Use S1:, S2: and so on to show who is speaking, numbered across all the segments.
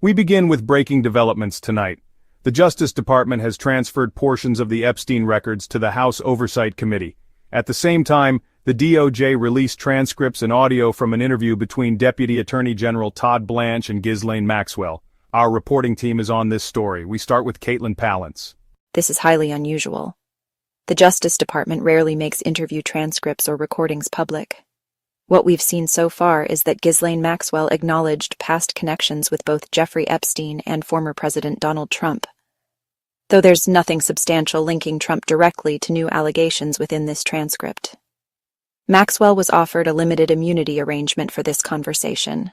S1: We begin with breaking developments tonight. The Justice Department has transferred portions of the Epstein records to the House Oversight Committee. At the same time, the DOJ released transcripts and audio from an interview between Deputy Attorney General Todd Blanche and Ghislaine Maxwell. Our reporting team is on this story. We start with Caitlin Palance.
S2: This is highly unusual. The Justice Department rarely makes interview transcripts or recordings public. What we've seen so far is that Ghislaine Maxwell acknowledged past connections with both Jeffrey Epstein and former President Donald Trump. Though there's nothing substantial linking Trump directly to new allegations within this transcript. Maxwell was offered a limited immunity arrangement for this conversation,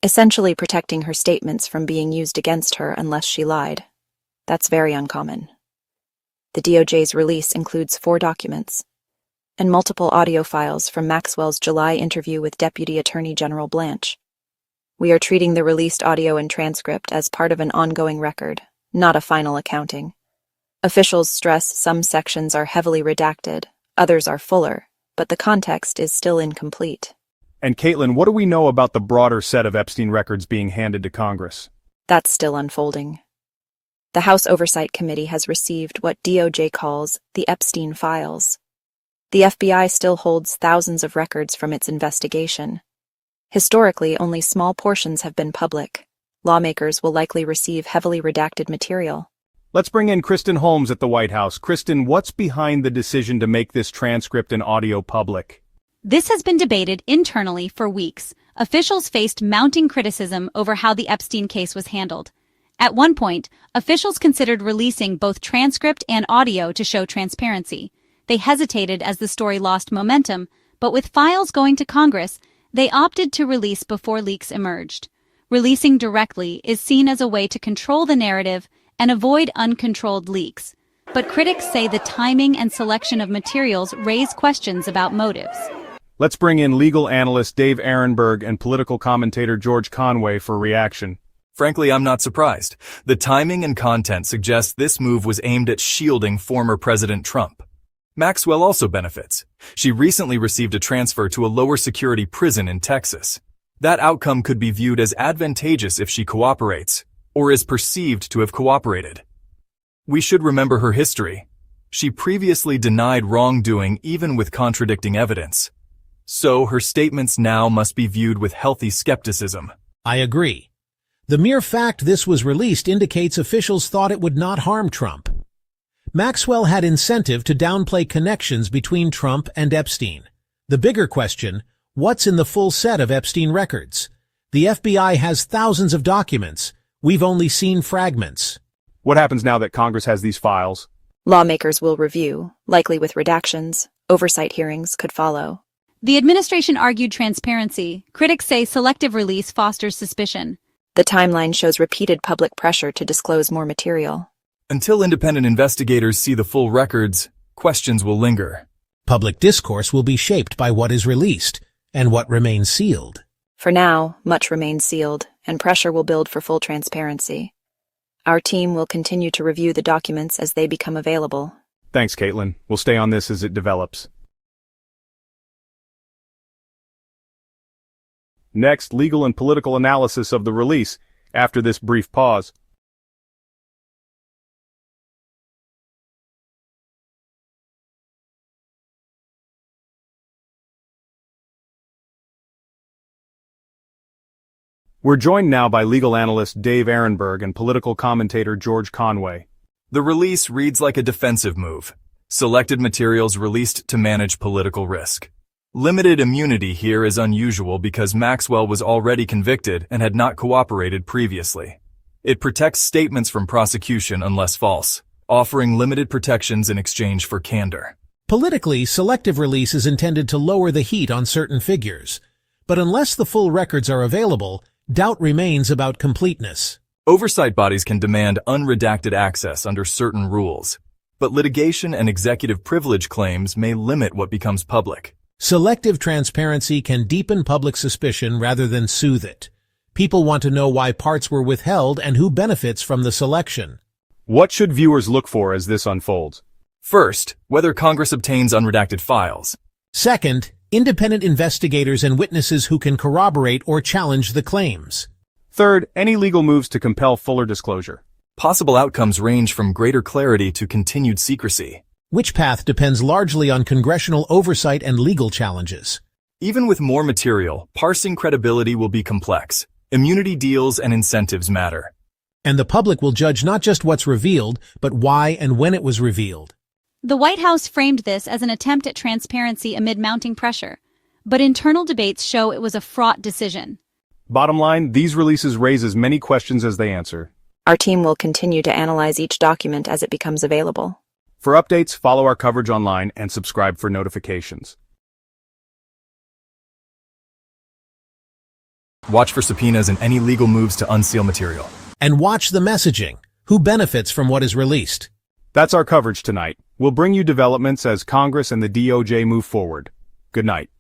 S2: essentially protecting her statements from being used against her unless she lied. That's very uncommon. The DOJ's release includes 4 documents and multiple audio files from Maxwell's July interview with Deputy Attorney General Blanche. We are treating the released audio and transcript as part of an ongoing record, not a final accounting. Officials stress some sections are heavily redacted, others are fuller, but the context is still incomplete.
S1: And Caitlin, what do we know about the broader set of Epstein records being handed to Congress?
S2: That's still unfolding. The House Oversight Committee has received what DOJ calls the Epstein files. The FBI still holds thousands of records from its investigation. Historically, only small portions have been public. Lawmakers will likely receive heavily redacted material.
S1: Let's bring in Kristen Holmes at the White House. Kristen, what's behind the decision to make this transcript and audio public?
S3: This has been debated internally for weeks. Officials faced mounting criticism over how the Epstein case was handled. At one point, officials considered releasing both transcript and audio to show transparency. They hesitated as the story lost momentum, but with files going to Congress, they opted to release before leaks emerged. Releasing directly is seen as a way to control the narrative and avoid uncontrolled leaks. But critics say the timing and selection of materials raise questions about motives.
S1: Let's bring in legal analyst Dave Ehrenberg and political commentator George Conway for reaction.
S4: Frankly, I'm not surprised. The timing and content suggest this move was aimed at shielding former President Trump. Maxwell also benefits. She recently received a transfer to a lower security prison in Texas. That outcome could be viewed as advantageous if she cooperates, or is perceived to have cooperated. We should remember her history. She previously denied wrongdoing even with contradicting evidence. So her statements now must be viewed with healthy skepticism.
S5: I agree. The mere fact this was released indicates officials thought it would not harm Trump. Maxwell had incentive to downplay connections between Trump and Epstein. The bigger question, what's in the full set of Epstein records? The FBI has thousands of documents. We've only seen fragments.
S1: What happens now that Congress has these files?
S2: Lawmakers will review, likely with redactions. Oversight hearings could follow.
S3: The administration argued transparency. Critics say selective release fosters suspicion.
S2: The timeline shows repeated public pressure to disclose more material.
S4: Until independent investigators see the full records, questions will linger.
S5: Public discourse will be shaped by what is released and what remains sealed.
S2: For now, much remains sealed, and pressure will build for full transparency. Our team will continue to review the documents as they become available.
S1: Thanks, Caitlin. We'll stay on this as it develops. Next, legal and political analysis of the release, after this brief pause. We're joined now by legal analyst Dave Ehrenberg and political commentator George Conway.
S4: The release reads like a defensive move. Selected materials released to manage political risk. Limited immunity here is unusual because Maxwell was already convicted and had not cooperated previously. It protects statements from prosecution unless false, offering limited protections in exchange for candor.
S5: Politically, selective release is intended to lower the heat on certain figures. But unless the full records are available, doubt remains about completeness.
S4: Oversight bodies can demand unredacted access under certain rules, but litigation and executive privilege claims may limit what becomes public.
S5: Selective transparency can deepen public suspicion rather than soothe it. People want to know why parts were withheld and who benefits from the selection.
S1: What should viewers look for as this unfolds?
S4: First, whether Congress obtains unredacted files.
S5: Second, independent investigators and witnesses who can corroborate or challenge the claims.
S1: Third, any legal moves to compel fuller disclosure.
S4: Possible outcomes range from greater clarity to continued secrecy.
S5: Which path depends largely on congressional oversight and legal challenges.
S4: Even with more material, parsing credibility will be complex. Immunity deals and incentives matter.
S5: And the public will judge not just what's revealed, but why and when it was revealed.
S3: The White House framed this as an attempt at transparency amid mounting pressure, but internal debates show it was a fraught decision.
S1: Bottom line, these releases raise as many questions as they answer.
S2: Our team will continue to analyze each document as it becomes available.
S1: For updates, follow our coverage online and subscribe for notifications.
S4: Watch for subpoenas and any legal moves to unseal material.
S5: And watch the messaging. Who benefits from what is released?
S1: That's our coverage tonight. We'll bring you developments as Congress and the DOJ move forward. Good night.